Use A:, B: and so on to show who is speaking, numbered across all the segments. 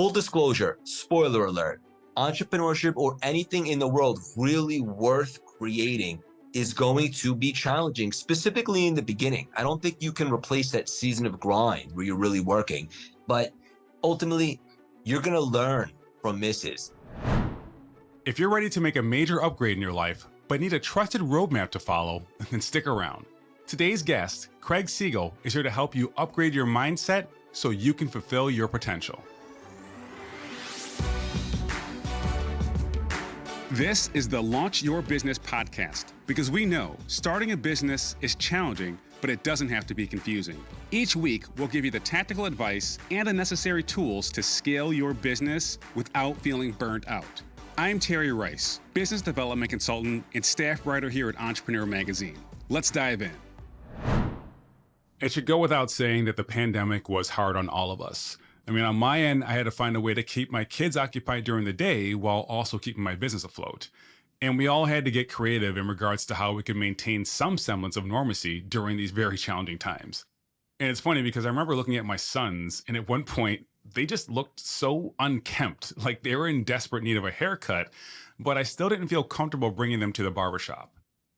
A: Full disclosure, spoiler alert, entrepreneurship or anything in the world really worth creating is going to be challenging, specifically in the beginning. I don't think you can replace that season of grind where you're really working, but ultimately you're going to learn from misses.
B: If you're ready to make a major upgrade in your life, but need a trusted roadmap to follow, then stick around. Today's guest, Craig Siegel, is here to help you upgrade your mindset so you can fulfill your potential. This is the Launch Your Business podcast, because we know starting a business is challenging, but it doesn't have to be confusing. Each week, we'll give you the tactical advice and the necessary tools to scale your business without feeling burnt out. I'm Terry Rice, business development consultant and staff writer here at Entrepreneur Magazine. Let's dive in. It should go without saying that the pandemic was hard on all of us. I mean, on my end, I had to find a way to keep my kids occupied during the day while also keeping my business afloat. And we all had to get creative in regards to how we could maintain some semblance of normalcy during these very challenging times. And it's funny because I remember looking at my sons, and at one point, they just looked so unkempt, like they were in desperate need of a haircut, but I still didn't feel comfortable bringing them to the barbershop.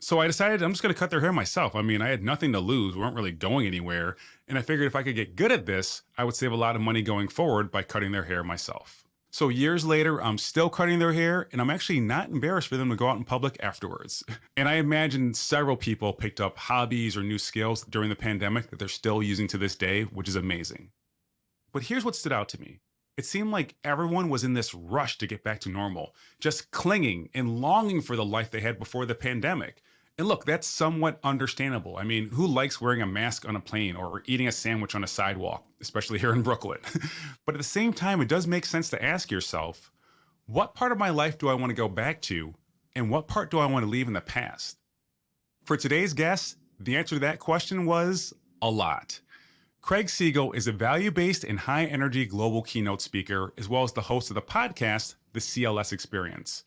B: So I decided I'm just going to cut their hair myself. I mean, I had nothing to lose. We weren't really going anywhere. And I figured if I could get good at this, I would save a lot of money going forward by cutting their hair myself. So years later, I'm still cutting their hair, and I'm actually not embarrassed for them to go out in public afterwards. And I imagine several people picked up hobbies or new skills during the pandemic that they're still using to this day, which is amazing. But here's what stood out to me. It seemed like everyone was in this rush to get back to normal, just clinging and longing for the life they had before the pandemic. And look, that's somewhat understandable. I mean, who likes wearing a mask on a plane or eating a sandwich on a sidewalk, especially here in Brooklyn? But at the same time, it does make sense to ask yourself, what part of my life do I want to go back to? And what part do I want to leave in the past? For today's guest, the answer to that question was a lot. Craig Siegel is a value-based and high-energy global keynote speaker, as well as the host of the podcast, The CLS Experience.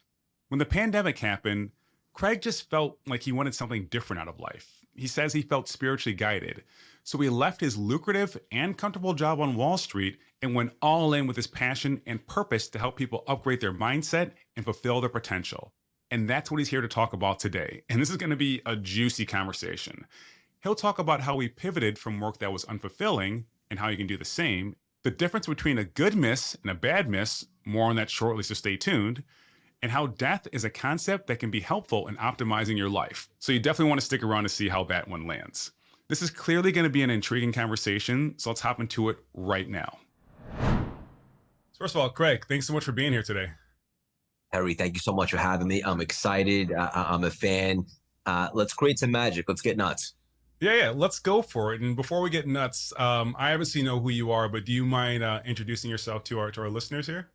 B: When the pandemic happened, Craig just felt like he wanted something different out of life. He says he felt spiritually guided. So he left his lucrative and comfortable job on Wall Street and went all in with his passion and purpose to help people upgrade their mindset and fulfill their potential. And that's what he's here to talk about today. And this is going to be a juicy conversation. He'll talk about how he pivoted from work that was unfulfilling and how you can do the same, the difference between a good miss and a bad miss, more on that shortly, so stay tuned, and how death is a concept that can be helpful in optimizing your life. So you definitely want to stick around to see how that one lands. This is clearly going to be an intriguing conversation, so let's hop into it right now. So first of all, Craig, thanks so much for being here today.
A: Harry, thank you so much for having me. I'm excited. I'm a fan. Let's create some magic. Let's get nuts.
B: Yeah, let's go for it. And before we get nuts, I obviously know who you are, but do you mind introducing yourself to our listeners here?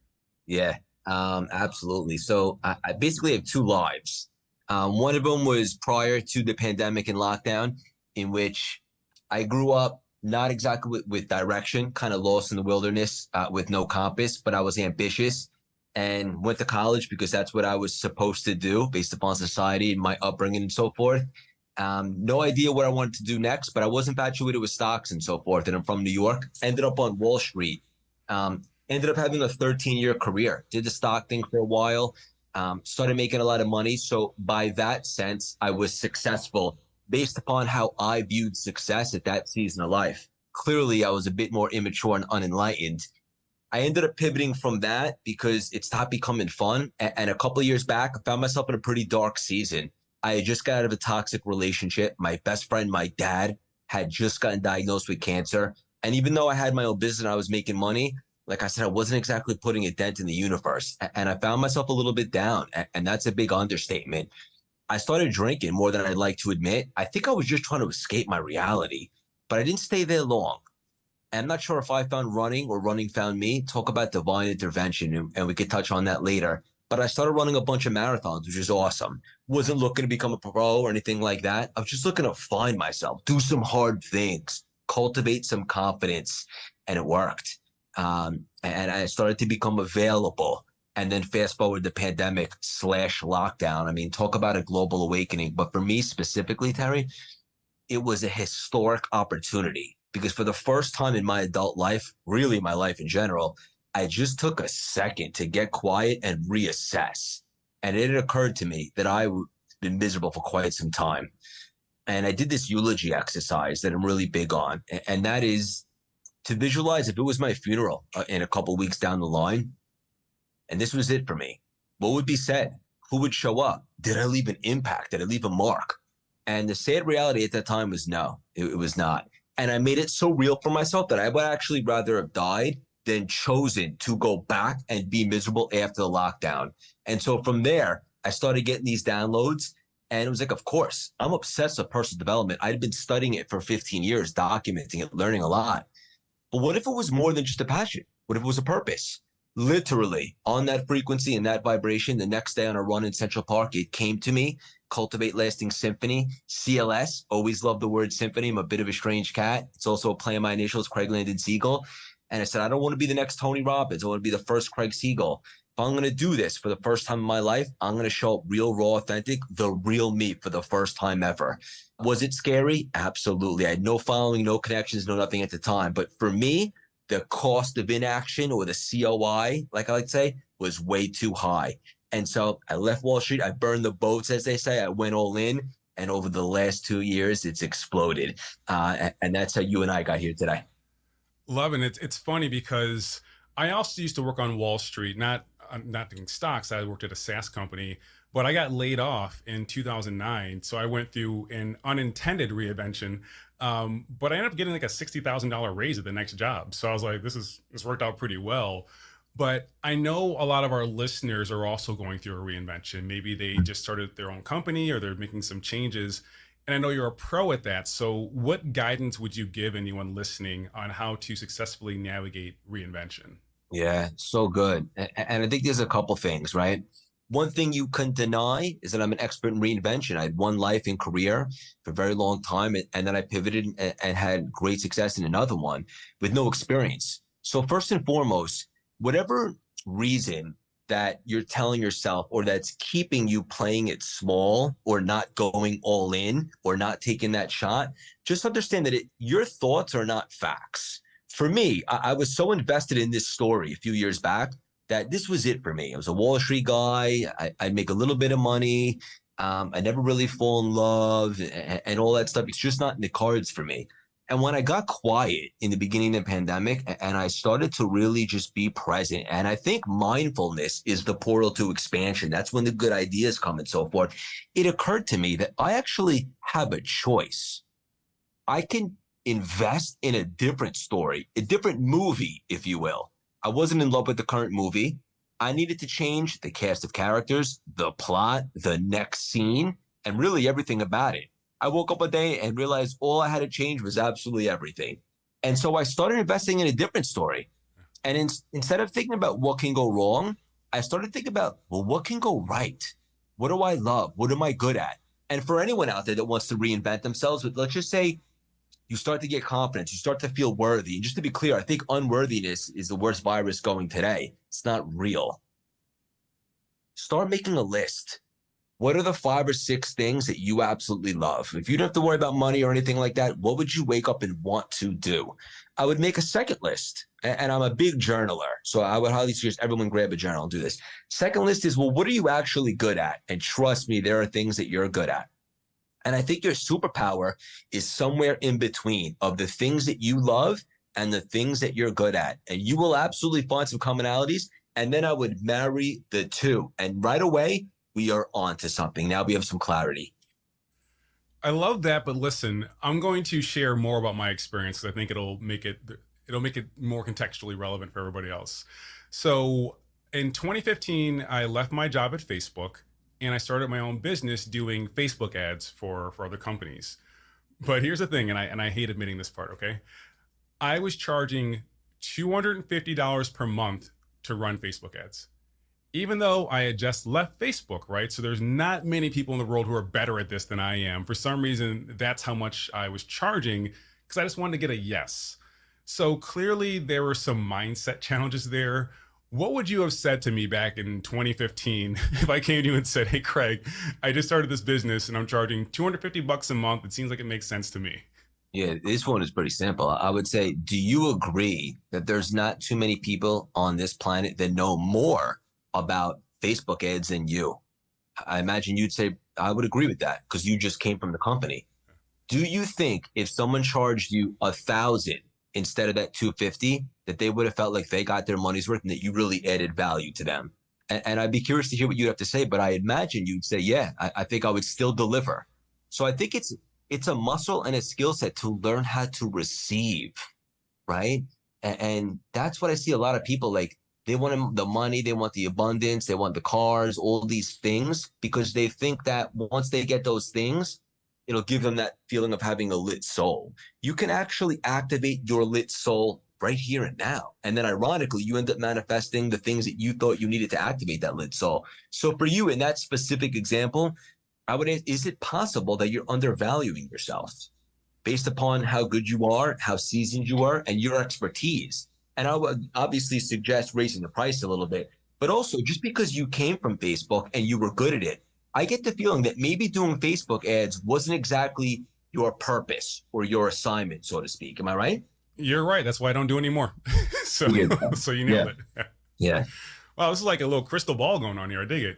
A: Yeah, absolutely. So I basically have two lives. One of them was prior to the pandemic and lockdown, in which I grew up not exactly with direction, kind of lost in the wilderness with no compass, but I was ambitious and went to college because that's what I was supposed to do based upon society and my upbringing and so forth. No idea what I wanted to do next, but I was infatuated with stocks and so forth. And I'm from New York, ended up on Wall Street, ended up having a 13-year career, did the stock thing for a while, started making a lot of money. So by that sense, I was successful based upon how I viewed success at that season of life. Clearly, I was a bit more immature and unenlightened. I ended up pivoting from that because it stopped becoming fun. And a couple of years back, I found myself in a pretty dark season. I had just got out of a toxic relationship. My best friend, my dad, had just gotten diagnosed with cancer. And even though I had my own business and I was making money, like I said, I wasn't exactly putting a dent in the universe. And I found myself a little bit down. And that's a big understatement. I started drinking more than I'd like to admit. I think I was just trying to escape my reality, but I didn't stay there long. And I'm not sure if I found running or running found me. Talk about divine intervention, and we could touch on that later. But I started running a bunch of marathons, which is awesome. Wasn't looking to become a pro or anything like that. I was just looking to find myself, do some hard things, cultivate some confidence, and it worked. And I started to become available. And then fast forward the pandemic / lockdown. I mean, talk about a global awakening. But for me specifically, Terry, it was a historic opportunity because for the first time in my adult life, really my life in general, I just took a second to get quiet and reassess. And it had occurred to me that I've been miserable for quite some time. And I did this eulogy exercise that I'm really big on. And that is to visualize if it was my funeral in a couple weeks down the line, and this was it for me. What would be said? Who would show up? Did I leave an impact? Did I leave a mark? And the sad reality at that time was no, it was not. And I made it so real for myself that I would actually rather have died than chosen to go back and be miserable after the lockdown. And so from there, I started getting these downloads. And it was like, of course, I'm obsessed with personal development. I'd been studying it for 15 years, documenting it, learning a lot. But what if it was more than just a passion? What if it was a purpose? Literally on that frequency and that vibration, the next day on a run in Central Park, it came to me. Cultivate Lasting Symphony, CLS. Always love the word symphony. I'm a bit of a strange cat. It's also a play on my initials, Craig Siegel. And I said, I don't want to be the next Tony Robbins. I want to be the first Craig Siegel. If I'm going to do this for the first time in my life, I'm going to show up real, raw, authentic, the real me for the first time ever. Was it scary? Absolutely. I had no following, no connections, no nothing at the time. But for me, the cost of inaction, or the COI, like I like to say, was way too high. And so I left Wall Street. I burned the boats, as they say. I went all in. And over the last 2 years, it's exploded. And that's how you and I got here today.
B: Love it. It's funny because I also used to work on Wall Street, not doing stocks. I worked at a SaaS company, but I got laid off in 2009. So I went through an unintended reinvention. But I ended up getting like a $60,000 raise at the next job. So I was like, this worked out pretty well. But I know a lot of our listeners are also going through a reinvention. Maybe they just started their own company or they're making some changes. And I know you're a pro at that. So what guidance would you give anyone listening on how to successfully navigate reinvention?
A: Yeah, so good. And I think there's a couple things, right? One thing you couldn't deny is that I'm an expert in reinvention. I had one life and career for a very long time, and then I pivoted and had great success in another one with no experience. So first and foremost, whatever reason that you're telling yourself or that's keeping you playing it small or not going all in or not taking that shot, just understand that your thoughts are not facts. For me, I was so invested in this story a few years back that this was it for me. I was a Wall Street guy. I'd make a little bit of money. I never really fall in love and all that stuff. It's just not in the cards for me. And when I got quiet in the beginning of the pandemic and I started to really just be present, and I think mindfulness is the portal to expansion. That's when the good ideas come and so forth. It occurred to me that I actually have a choice. I can invest in a different story, a different movie, if you will. I wasn't in love with the current movie. I needed to change the cast of characters, the plot, the next scene, and really everything about it. I woke up a day and realized all I had to change was absolutely everything. And so I started investing in a different story. And instead of thinking about what can go wrong, I started thinking about, well, what can go right? What do I love? What am I good at? And for anyone out there that wants to reinvent themselves, but let's just say you start to get confidence, you start to feel worthy. And just to be clear, I think unworthiness is the worst virus going today. It's not real. Start making a list. What are the 5 or 6 things that you absolutely love? If you don't have to worry about money or anything like that, what would you wake up and want to do? I would make a second list. And I'm a big journaler, so I would highly suggest everyone grab a journal and do this. Second list is, well, what are you actually good at? And trust me, there are things that you're good at. And I think your superpower is somewhere in between of the things that you love and the things that you're good at. And you will absolutely find some commonalities. And then I would marry the two. And right away, we are on to something. Now we have some clarity.
B: I love that, but listen, I'm going to share more about my experience because I think it'll make it more contextually relevant for everybody else. So in 2015, I left my job at Facebook and I started my own business doing Facebook ads for other companies. But here's the thing, and I hate admitting this part, okay? I was charging $250 per month to run Facebook ads. Even though I had just left Facebook, right? So there's not many people in the world who are better at this than I am. For some reason, that's how much I was charging because I just wanted to get a yes. So clearly there were some mindset challenges there. What would you have said to me back in 2015 if I came to you and said, hey, Craig, I just started this business and I'm charging $250 a month. It seems like it makes sense to me.
A: Yeah, this one is pretty simple. I would say, do you agree that there's not too many people on this planet that know more about Facebook ads than you? I imagine you'd say, I would agree with that because you just came from the company. Do you think if someone charged you 1,000 instead of that 250, that they would have felt like they got their money's worth and that you really added value to them? And I'd be curious to hear what you'd have to say, but I imagine you'd say, yeah, I think I would still deliver. So I think it's a muscle and a skill set to learn how to receive, right? And that's what I see a lot of people like. They want the money, they want the abundance, they want the cars, all these things, because they think that once they get those things, it'll give them that feeling of having a lit soul. You can actually activate your lit soul right here and now. And then ironically, you end up manifesting the things that you thought you needed to activate that lit soul. So for you in that specific example, I would ask, is it possible that you're undervaluing yourself based upon how good you are, how seasoned you are, and your expertise? And I would obviously suggest raising the price a little bit, but also just because you came from Facebook and you were good at it, I get the feeling that maybe doing Facebook ads wasn't exactly your purpose or your assignment, so to speak. Am I right?
B: You're right. That's why I don't do anymore. So,
A: Yeah.
B: so you
A: Yeah.
B: nailed it.
A: Yeah.
B: Wow, this is like a little crystal ball going on here. I dig it.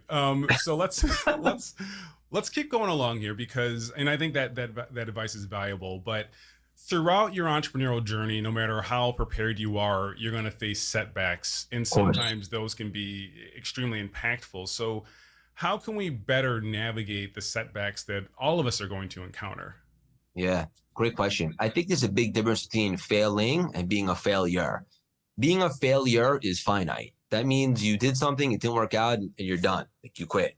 B: So let's keep going along here because, and I think that advice is valuable. But throughout your entrepreneurial journey, no matter how prepared you are, you're going to face setbacks, and sometimes those can be extremely impactful. So, how can we better navigate the setbacks that all of us are going to encounter?
A: Yeah. Great question. I think there's a big difference between failing and being a failure. Being a failure is finite. That means you did something, it didn't work out, and you're done. Like you quit.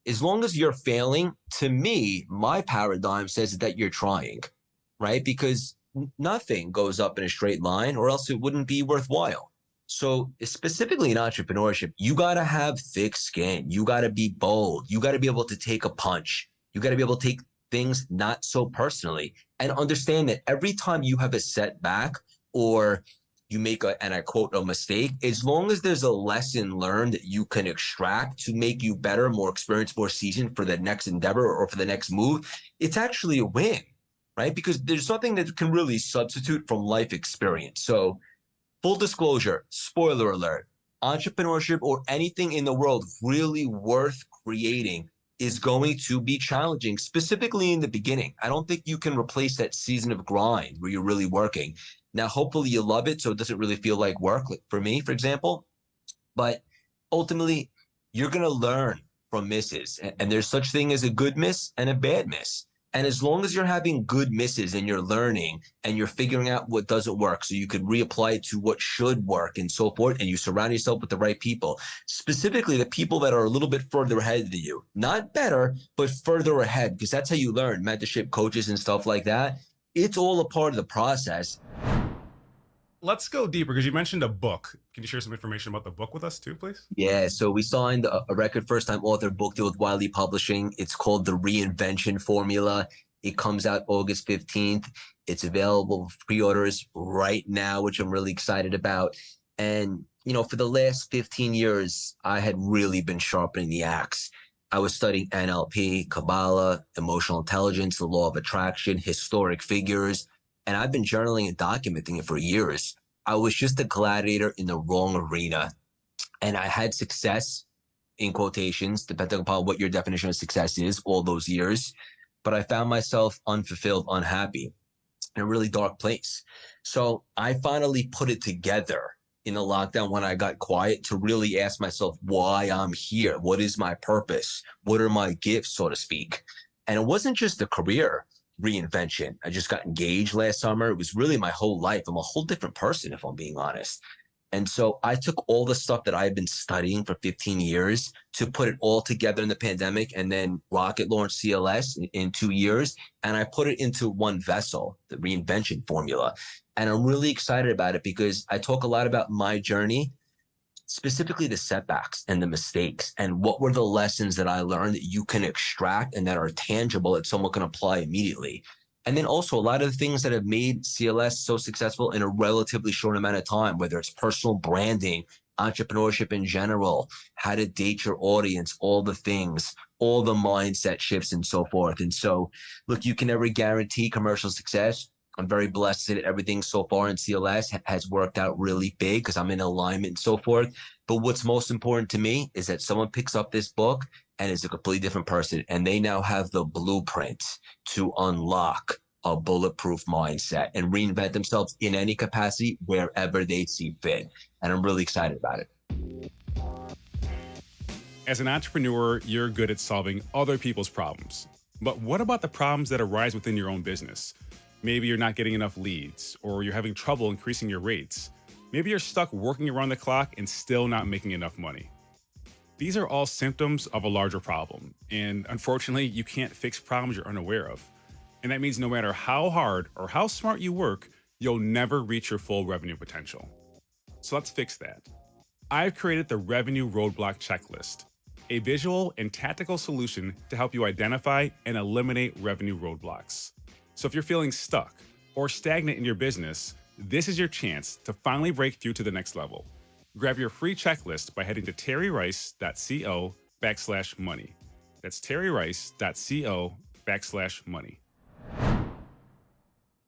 A: As long as you're failing, to me, my paradigm says that you're trying, right? Because nothing goes up in a straight line or else it wouldn't be worthwhile. So specifically in entrepreneurship, you got to have thick skin. You got to be bold. You got to be able to take a punch. You got to be able to take things not so personally and understand that every time you have a setback or you make a, and I quote, a mistake, as long as there's a lesson learned that you can extract to make you better, more experienced, more seasoned for the next endeavor or for the next move, it's actually a win, right? Because there's nothing that can really substitute from life experience. So full disclosure, spoiler alert, entrepreneurship or anything in the world really worth creating is going to be challenging, specifically in the beginning. I don't think you can replace that season of grind where you're really working. Now, hopefully you love it, so it doesn't really feel like work, like for me, for example. But ultimately, you're going to learn from misses. And there's such thing as a good miss and a bad miss. And as long as you're having good misses and you're learning and you're figuring out what doesn't work so you could reapply it to what should work and so forth, and you surround yourself with the right people, specifically the people that are a little bit further ahead than you, not better, but further ahead, because that's how you learn mentorship, coaches and stuff like that. It's all a part of the process.
B: Let's go deeper because you mentioned a book. Can you share some information about the book with us too, please?
A: Yeah, so we signed a record first-time author book deal with Wiley Publishing. It's called The Reinvention Formula. It comes out August 15th. It's available for pre-orders right now, which I'm really excited about. And, you know, for the last 15 years, I had really been sharpening the axe. I was studying NLP, Kabbalah, emotional intelligence, the law of attraction, historic figures, and I've been journaling and documenting it for years. I was just a gladiator in the wrong arena. And I had success, in quotations, depending upon what your definition of success is, all those years. But I found myself unfulfilled, unhappy, in a really dark place. So I finally put it together in the lockdown when I got quiet to really ask myself why I'm here. What is my purpose? What are my gifts, so to speak? And it wasn't just a career reinvention. I just got engaged last summer. It was really my whole life. I'm a whole different person, if I'm being honest. And so I took all the stuff that I've been studying for 15 years to put it all together in the pandemic and then rocket launch CLS in 2 years. And I put it into one vessel, the Reinvention Formula. And I'm really excited about it because I talk a lot about my journey, specifically the setbacks and the mistakes and what were the lessons that I learned that you can extract and that are tangible that someone can apply immediately. And then also a lot of the things that have made CLS so successful in a relatively short amount of time, whether it's personal branding, entrepreneurship in general, how to date your audience, all the things, all the mindset shifts and so forth. And so, look, you can never guarantee commercial success. I'm very blessed that everything so far in CLS has worked out really big because I'm in alignment and so forth. But what's most important to me is that someone picks up this book and is a completely different person. And they now have the blueprint to unlock a bulletproof mindset and reinvent themselves in any capacity wherever they see fit. And I'm really excited about it.
B: As an entrepreneur, you're good at solving other people's problems. But what about the problems that arise within your own business? Maybe you're not getting enough leads, or you're having trouble increasing your rates. Maybe you're stuck working around the clock and still not making enough money. These are all symptoms of a larger problem. And unfortunately, you can't fix problems you're unaware of. And that means no matter how hard or how smart you work, you'll never reach your full revenue potential. So let's fix that. I've created the Revenue Roadblock Checklist, a visual and tactical solution to help you identify and eliminate revenue roadblocks. So if you're feeling stuck or stagnant in your business, this is your chance to finally break through to the next level. Grab your free checklist by heading to terryrice.co/money. That's terryrice.co/money.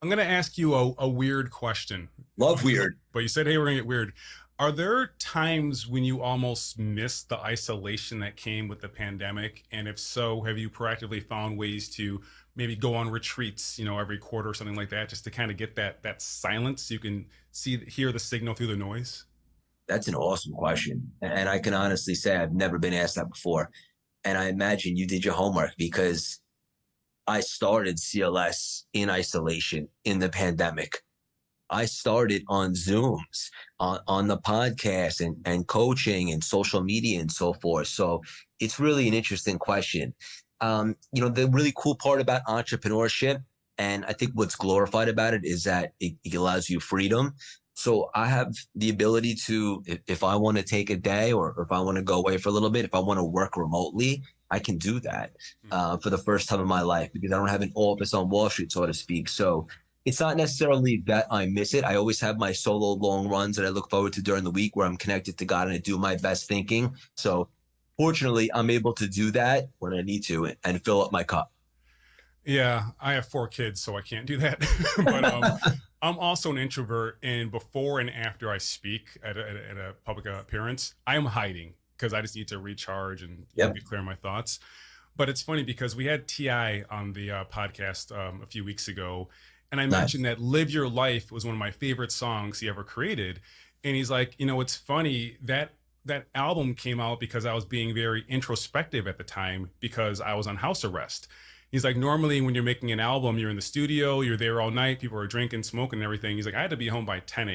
B: I'm going to ask you a weird question.
A: Love weird.
B: But you said, hey, we're going to get weird. Are there times when you almost missed the isolation that came with the pandemic? And if so, have you proactively found ways to maybe go on retreats, every quarter or something like that, just to kind of get that silence so you can hear the signal through the noise?
A: That's an awesome question. And I can honestly say I've never been asked that before. And I imagine you did your homework because I started CLS in isolation in the pandemic. I started on Zooms, on the podcast and coaching and social media and so forth. So it's really an interesting question. The really cool part about entrepreneurship, and I think what's glorified about it, is that it allows you freedom. So I have the ability to, if I want to take a day or if I want to go away for a little bit, if I want to work remotely, I can do that for the first time in my life because I don't have an office on Wall Street, so to speak. So it's not necessarily that I miss it. I always have my solo long runs that I look forward to during the week where I'm connected to God and I do my best thinking. So fortunately, I'm able to do that when I need to and fill up my cup.
B: Yeah, I have 4 kids, so I can't do that. But I'm also an introvert, and before and after I speak at a public appearance, I am hiding because I just need to recharge and be clear on my thoughts. But it's funny because we had T.I. on the podcast a few weeks ago, and I mentioned that Live Your Life was one of my favorite songs he ever created. And he's like, it's funny that album came out because I was being very introspective at the time because I was on house arrest. He's like, normally when you're making an album, you're in the studio, you're there all night, people are drinking, smoking and everything. He's like, I had to be home by 10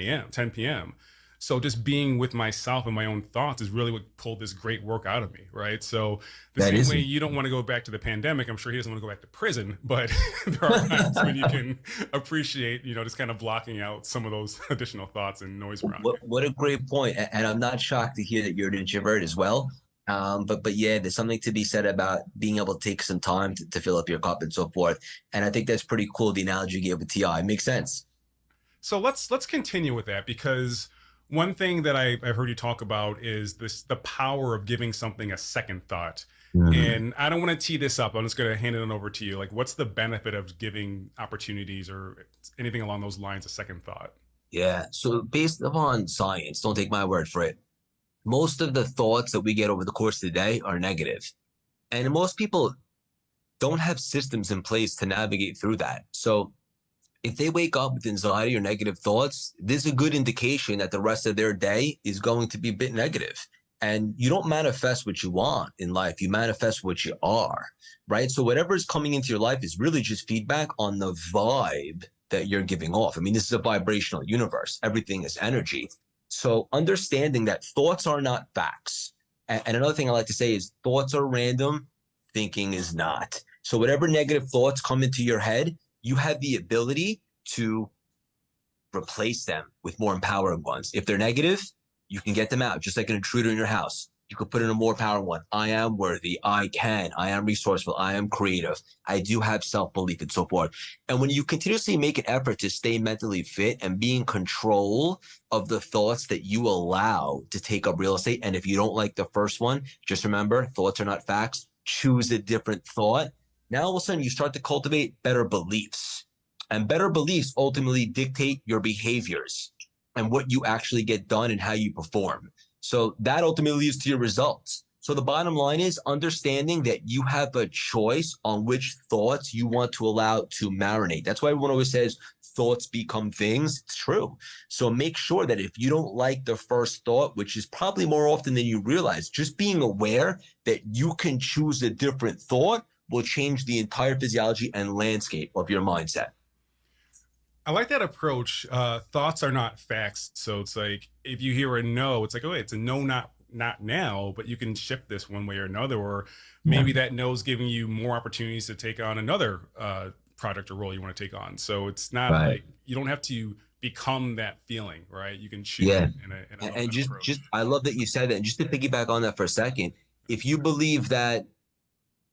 B: p.m. So just being with myself and my own thoughts is really what pulled this great work out of me, right? So the same way you don't want to go back to the pandemic, I'm sure he doesn't want to go back to prison, but there are times when you can appreciate, just kind of blocking out some of those additional thoughts and noise around you.
A: What a great point. And I'm not shocked to hear that you're an introvert as well. But yeah, there's something to be said about being able to take some time to fill up your cup and so forth. And I think that's pretty cool. The analogy you gave with T.I. makes sense.
B: So let's continue with that because one thing that I've heard you talk about is the power of giving something a second thought. Mm-hmm. And I don't want to tee this up. I'm just going to hand it on over to you. Like, what's the benefit of giving opportunities or anything along those lines a second thought?
A: Yeah. So based upon science, don't take my word for it, most of the thoughts that we get over the course of the day are negative. And most people don't have systems in place to navigate through that. So if they wake up with anxiety or negative thoughts, this is a good indication that the rest of their day is going to be a bit negative. And you don't manifest what you want in life. You manifest what you are, right? So whatever is coming into your life is really just feedback on the vibe that you're giving off. I mean, this is a vibrational universe. Everything is energy. So understanding that thoughts are not facts. And another thing I like to say is thoughts are random, thinking is not. So whatever negative thoughts come into your head, you have the ability to replace them with more empowering ones. If they're negative, you can get them out, just like an intruder in your house. You could put in a more powerful one. I am worthy. I can. I am resourceful. I am creative. I do have self-belief and so forth. And when you continuously make an effort to stay mentally fit and be in control of the thoughts that you allow to take up real estate, and if you don't like the first one, just remember, thoughts are not facts. Choose a different thought. Now all of a sudden you start to cultivate better beliefs. And better beliefs ultimately dictate your behaviors and what you actually get done and how you perform. So that ultimately leads to your results. So the bottom line is understanding that you have a choice on which thoughts you want to allow to marinate. That's why everyone always says thoughts become things. It's true. So make sure that if you don't like the first thought, which is probably more often than you realize, just being aware that you can choose a different thought will change the entire physiology and landscape of your mindset.
B: I like that approach. Thoughts are not facts. So it's like, if you hear a no, it's like, oh, it's a no, not now, but you can shift this one way or another, or maybe that no is giving you more opportunities to take on another project or role you want to take on. So it's not like you don't have to become that feeling, right? You can choose it
A: and just I love that you said that. And just to piggyback on that for a second, if you believe that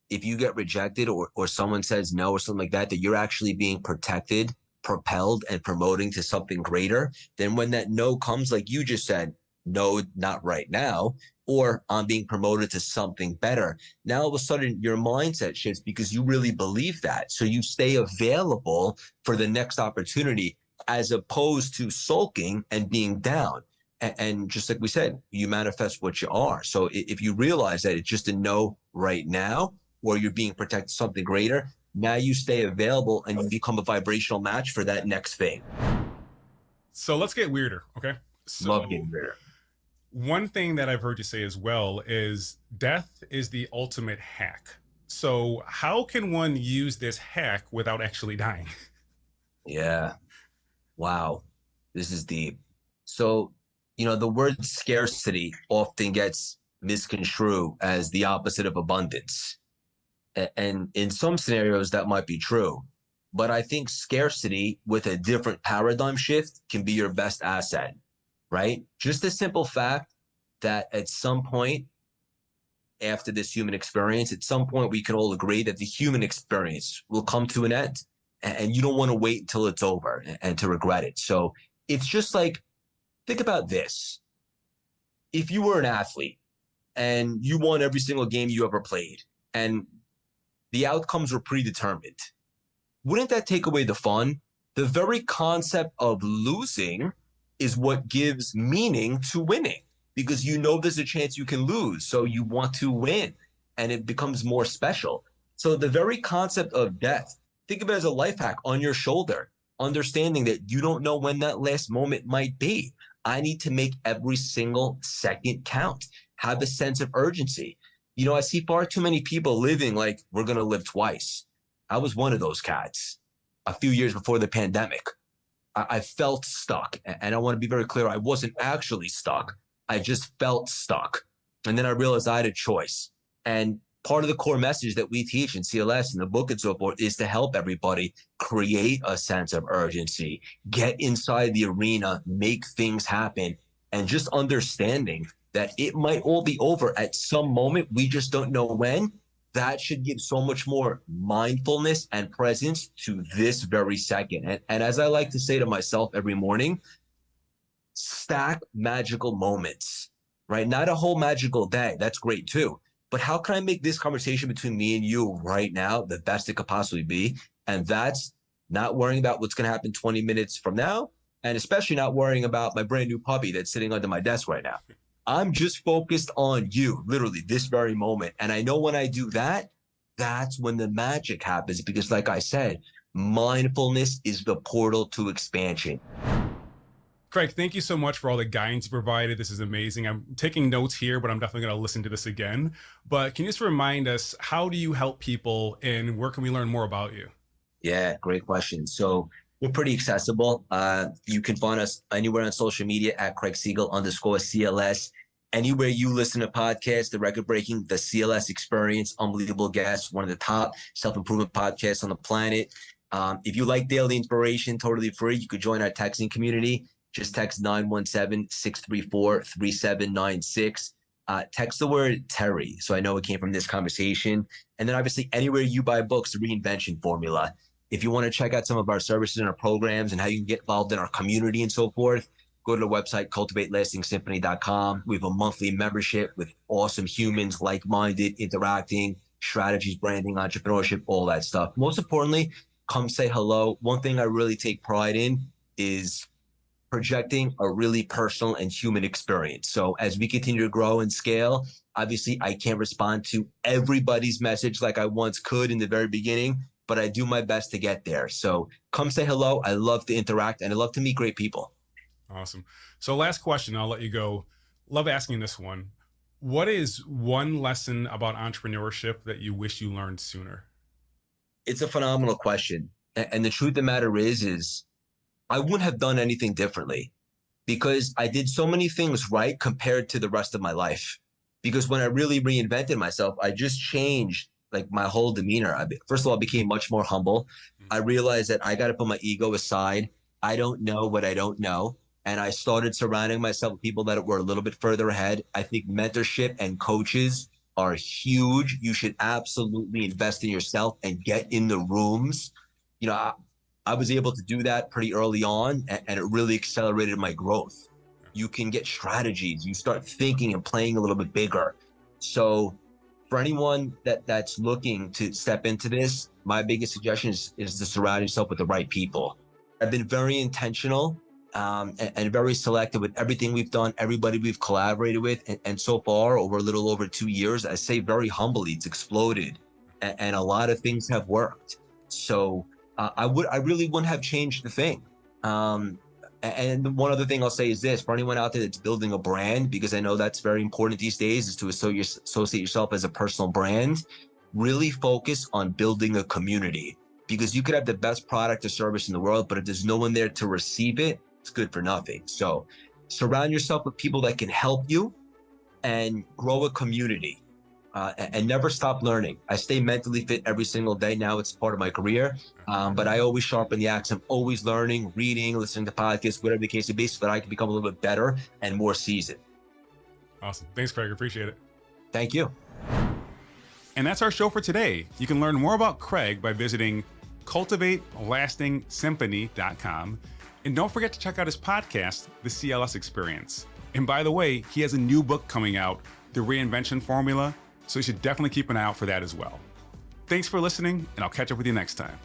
A: if you get rejected or someone says no or something like that, that you're actually being protected, propelled, and promoting to something greater, then when that no comes, like you just said, no, not right now, or I'm being promoted to something better. Now, all of a sudden, your mindset shifts because you really believe that. So you stay available for the next opportunity as opposed to sulking and being down. And just like we said, you manifest what you are. So if you realize that it's just a no right now, or you're being protected something greater, now you stay available and you become a vibrational match for that next thing.
B: So let's get weirder, okay? So,
A: love getting weirder.
B: One thing that I've heard you say as well is death is the ultimate hack. So how can one use this hack without actually dying?
A: Yeah. Wow. This is deep. So, the word scarcity often gets misconstrued as the opposite of abundance. And in some scenarios, that might be true. But I think scarcity with a different paradigm shift can be your best asset. Right? Just the simple fact that at some point after this human experience, at some point we can all agree that the human experience will come to an end, and you don't want to wait until it's over and to regret it. So it's just like, think about this. If you were an athlete and you won every single game you ever played and the outcomes were predetermined, wouldn't that take away the fun? The very concept of losing is what gives meaning to winning, because there's a chance you can lose. So you want to win and it becomes more special. So the very concept of death, think of it as a life hack on your shoulder, understanding that you don't know when that last moment might be. I need to make every single second count, have a sense of urgency. I see far too many people living like we're going to live twice. I was one of those cats a few years before the pandemic. I felt stuck. And I want to be very clear. I wasn't actually stuck. I just felt stuck. And then I realized I had a choice. And part of the core message that we teach in CLS and the book and so forth is to help everybody create a sense of urgency, get inside the arena, make things happen, and just understanding that it might all be over at some moment. We just don't know when. That should give so much more mindfulness and presence to this very second. And as I like to say to myself every morning, stack magical moments, right? Not a whole magical day. That's great too. But how can I make this conversation between me and you right now the best it could possibly be? And that's not worrying about what's going to happen 20 minutes from now, and especially not worrying about my brand new puppy that's sitting under my desk right now. I'm just focused on you, literally this very moment. And I know when I do that, that's when the magic happens, because like I said, mindfulness is the portal to expansion.
B: Craig, thank you so much for all the guidance you provided. This is amazing. I'm taking notes here, but I'm definitely going to listen to this again. But can you just remind us, how do you help people and where can we learn more about you?
A: Yeah, great question. So we're pretty accessible. You can find us anywhere on social media at Craig Siegel _CLS. Anywhere you listen to podcasts, the record breaking, the CLS Experience, unbelievable guests, one of the top self-improvement podcasts on the planet. If you like daily inspiration, totally free, you could join our texting community. Just text 917-634-3796. Text the word Terry, so I know it came from this conversation. And then obviously anywhere you buy books, the Reinvention Formula. If you want to check out some of our services and our programs and how you can get involved in our community and so forth, go to the website, cultivatelastingsymphony.com. We have a monthly membership with awesome humans, like-minded, interacting, strategies, branding, entrepreneurship, all that stuff. Most importantly, come say hello. One thing I really take pride in is projecting a really personal and human experience. So as we continue to grow and scale, obviously I can't respond to everybody's message like I once could in the very beginning, but I do my best to get there. So come say hello. I love to interact and I love to meet great people.
B: Awesome. So last question, I'll let you go. Love asking this one. What is one lesson about entrepreneurship that you wish you learned sooner?
A: It's a phenomenal question. And the truth of the matter is I wouldn't have done anything differently because I did so many things right compared to the rest of my life. Because when I really reinvented myself, I just changed like my whole demeanor. First of all, I became much more humble. I realized that I got to put my ego aside. I don't know what I don't know. And I started surrounding myself with people that were a little bit further ahead. I think mentorship and coaches are huge. You should absolutely invest in yourself and get in the rooms. You know, I was able to do that pretty early on, and it really accelerated my growth. You can get strategies. You start thinking and playing a little bit bigger. So for anyone that's looking to step into this, my biggest suggestion is to surround yourself with the right people. I've been very intentional and very selective with everything we've done, everybody we've collaborated with. And so far, over a little over 2 years, I say very humbly, it's exploded. And a lot of things have worked. So I really wouldn't have changed the thing. And one other thing I'll say is this, for anyone out there that's building a brand, because I know that's very important these days, is to associate yourself as a personal brand, really focus on building a community. Because you could have the best product or service in the world, but if there's no one there to receive it, it's good for nothing. So surround yourself with people that can help you and grow a community. And never stop learning. I stay mentally fit every single day. Now it's part of my career, but I always sharpen the axe. I'm always learning, reading, listening to podcasts, whatever the case may be, so that I can become a little bit better and more seasoned.
B: Awesome. Thanks, Craig. Appreciate it.
A: Thank you.
B: And that's our show for today. You can learn more about Craig by visiting cultivatelastingsymphony.com. And don't forget to check out his podcast, The CLS Experience. And by the way, he has a new book coming out, The Reinvention Formula. So you should definitely keep an eye out for that as well. Thanks for listening, and I'll catch up with you next time.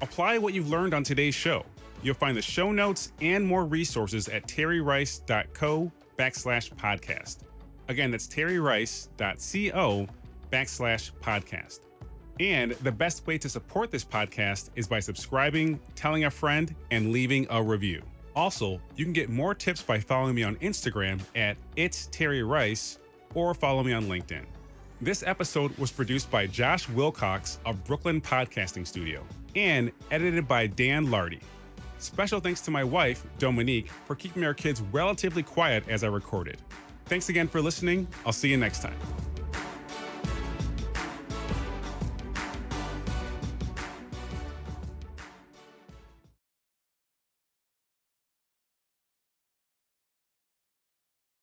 B: Apply what you've learned on today's show. You'll find the show notes and more resources at terryrice.co/podcast. Again, that's terryrice.co/podcast. And the best way to support this podcast is by subscribing, telling a friend, and leaving a review. Also, you can get more tips by following me on Instagram at @itsterryrice or follow me on LinkedIn. This episode was produced by Josh Wilcox of Brooklyn Podcasting Studio and edited by Dan Lardy. Special thanks to my wife, Dominique, for keeping our kids relatively quiet as I recorded. Thanks again for listening. I'll see you next time.